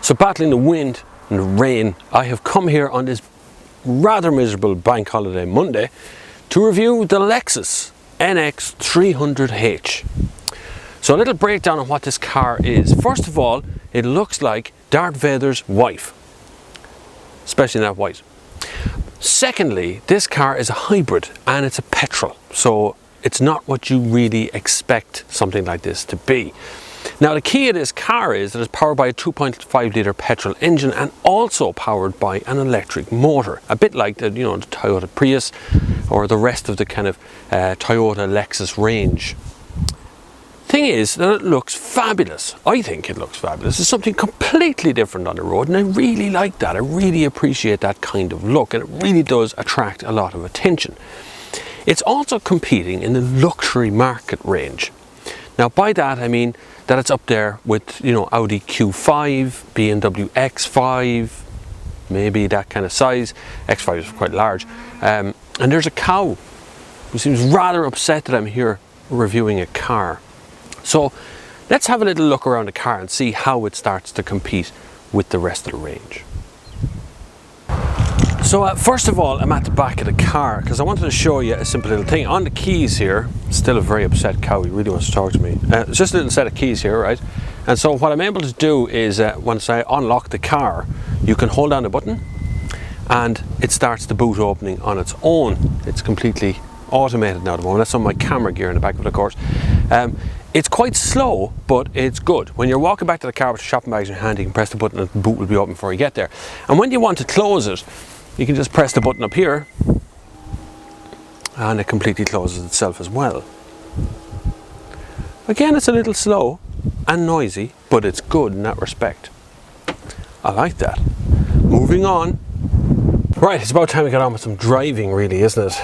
So battling the wind and the rain, I have come here on this rather miserable bank holiday Monday to review the Lexus NX 300H. So a little breakdown on what this car is. First of all, it looks like Darth Vader's wife, especially in that white. Secondly, this car is a hybrid and it's a petrol, so it's not what you really expect something like this to be. Now the key of this car is that it's powered by a 2.5 litre petrol engine and also powered by an electric motor, a bit like the, the Toyota Prius or the rest of the kind of Toyota Lexus range. Thing is that it looks fabulous. I think it looks fabulous. It's something completely different on the road, and I really like that. I really appreciate that kind of look, and it really does attract a lot of attention. It's also competing in the luxury market range. Now by that I mean that it's up there with Audi Q5, BMW X5, maybe that kind of size. X5 is quite large. And there's a cow who seems rather upset that I'm here reviewing a car. So let's have a little look around the car and see how it starts to compete with the rest of the range. So first of all, I'm at the back of the car because I wanted to show you a simple little thing. On the keys here, still a very upset cow, he really wants to talk to me. It's just a little set of keys here, right? And so what I'm able to do is once I unlock the car, you can hold down the button and it starts the boot opening on its own. It's completely automated now at the moment. That's on my camera gear in the back of it, of course. It's quite slow, but it's good. When you're walking back to the car with your shopping bags in your hand, you can press the button and the boot will be open before you get there. And when you want to close it, you can just press the button up here and it completely closes itself as well. Again, it's a little slow and noisy, but it's good in that respect. I like that. Moving on. Right, it's about time we get on with some driving really, isn't it?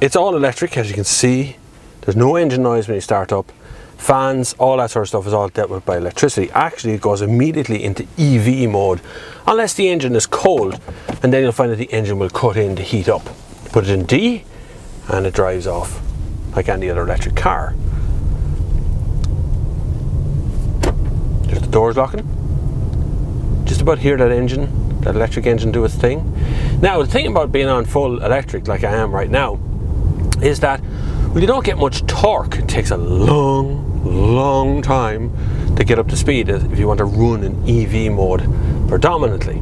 It's all electric, as you can see. There's no engine noise when you start up. Fans, all that sort of stuff is all dealt with by electricity. Actually, it goes immediately into EV mode, unless the engine is cold, and then you'll find that the engine will cut in to heat up. Put it in D, and it drives off like any other electric car. There's the doors locking. Just about hear that engine, that electric engine do its thing. Now, the thing about being on full electric, like I am right now, is that well, you don't get much torque. It takes a long time to get up to speed if you want to run in EV mode predominantly.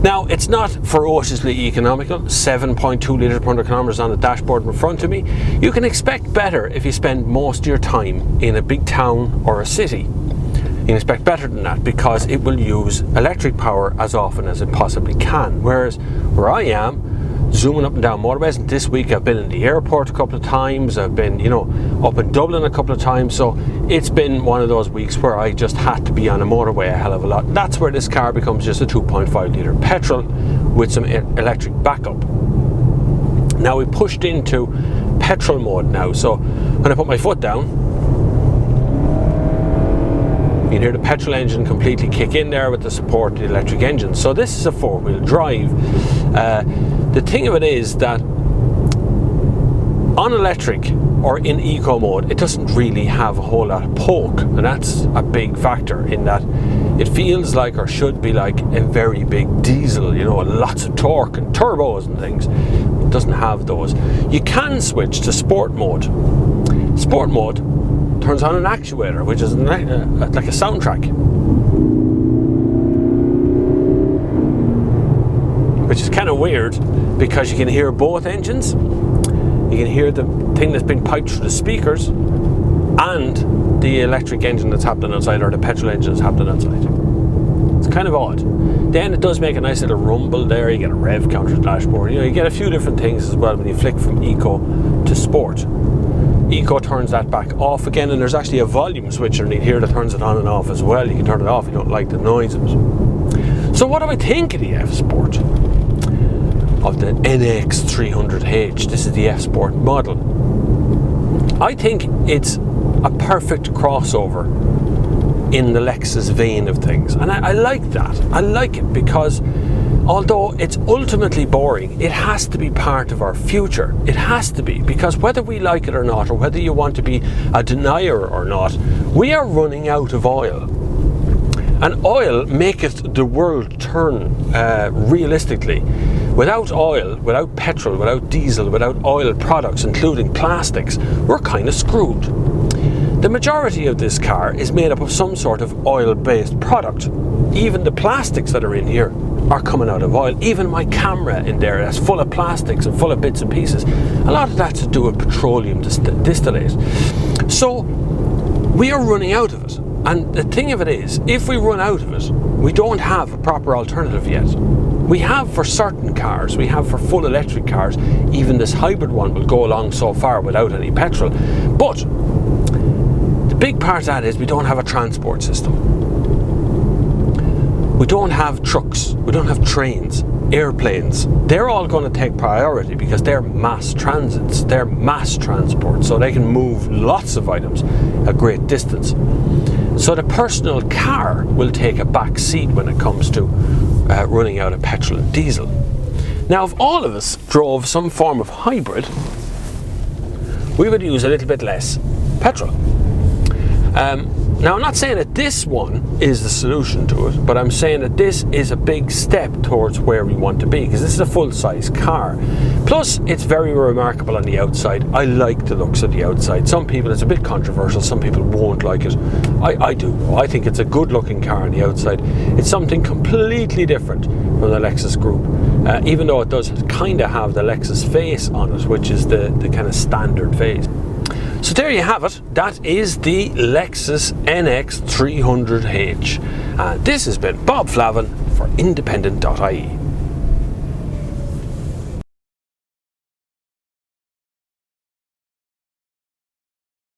Now, it's not ferociously economical. 7.2 litres per 100 kilometres on the dashboard in front of me. You can expect better if you spend most of your time in a big town or a city. You can expect better than that because it will use electric power as often as it possibly can. Whereas where I am, zooming up and down motorways, and this week I've been in the airport a couple of times, I've been up in Dublin a couple of times, so it's been one of those weeks where I just had to be on a motorway a hell of a lot. That's where this car becomes just a 2.5 litre petrol with some electric backup. Now we pushed into petrol mode now, so when I put my foot down, you can hear the petrol engine completely kick in there with the support of the electric engine. So this is a four-wheel drive. The thing of it is that on electric or in eco mode, it doesn't really have a whole lot of poke, and that's a big factor in that it feels like, or should be like, a very big diesel, lots of torque and turbos and things. It doesn't have those. You can switch to sport mode. Sport mode turns on an actuator, which is like a soundtrack, which is kind of weird because you can hear both engines. You can hear the thing that's been piped through the speakers and the electric engine that's happening outside, or the petrol engine that's happening outside. It's kind of odd. Then it does make a nice little rumble there. You get a rev counter dashboard. You get a few different things as well when you flick from eco to sport. Eco turns that back off again, and there's actually a volume switch underneath here that turns it on and off as well. You can turn it off if you don't like the noises. So what do I think of the F Sport? Of the NX 300H. This is the F Sport model. I think it's a perfect crossover in the Lexus vein of things, and I like that. I like it because although it's ultimately boring, it has to be part of our future. It has to be, because whether we like it or not, or whether you want to be a denier or not, we are running out of oil. And oil maketh the world turn realistically. Without oil, without petrol, without diesel, without oil products, including plastics, we're kind of screwed. The majority of this car is made up of some sort of oil-based product. Even the plastics that are in here are coming out of oil. Even my camera in there, that's full of plastics and full of bits and pieces. A lot of that's to do with petroleum distillate. So we are running out of it. And the thing of it is, if we run out of it, we don't have a proper alternative yet. We have for certain cars, we have for full electric cars, even this hybrid one will go along so far without any petrol. But the big part of that is we don't have a transport system. We don't have trucks, we don't have trains, airplanes. They're all going to take priority because they're mass transits, they're mass transport, so they can move lots of items a great distance. So the personal car will take a back seat when it comes to running out of petrol and diesel. Now, if all of us drove some form of hybrid, we would use a little bit less petrol. Now, I'm not saying that this one is the solution to it, but I'm saying that this is a big step towards where we want to be, because this is a full-size car. Plus, it's very remarkable on the outside. I like the looks of the outside. Some people, it's a bit controversial, some people won't like it. I do. I think it's a good-looking car on the outside. It's something completely different from the Lexus group, even though it does kind of have the Lexus face on it, which is the kind of standard face. So there you have it. That is the Lexus NX 300H. This has been Bob Flavin for Independent.ie.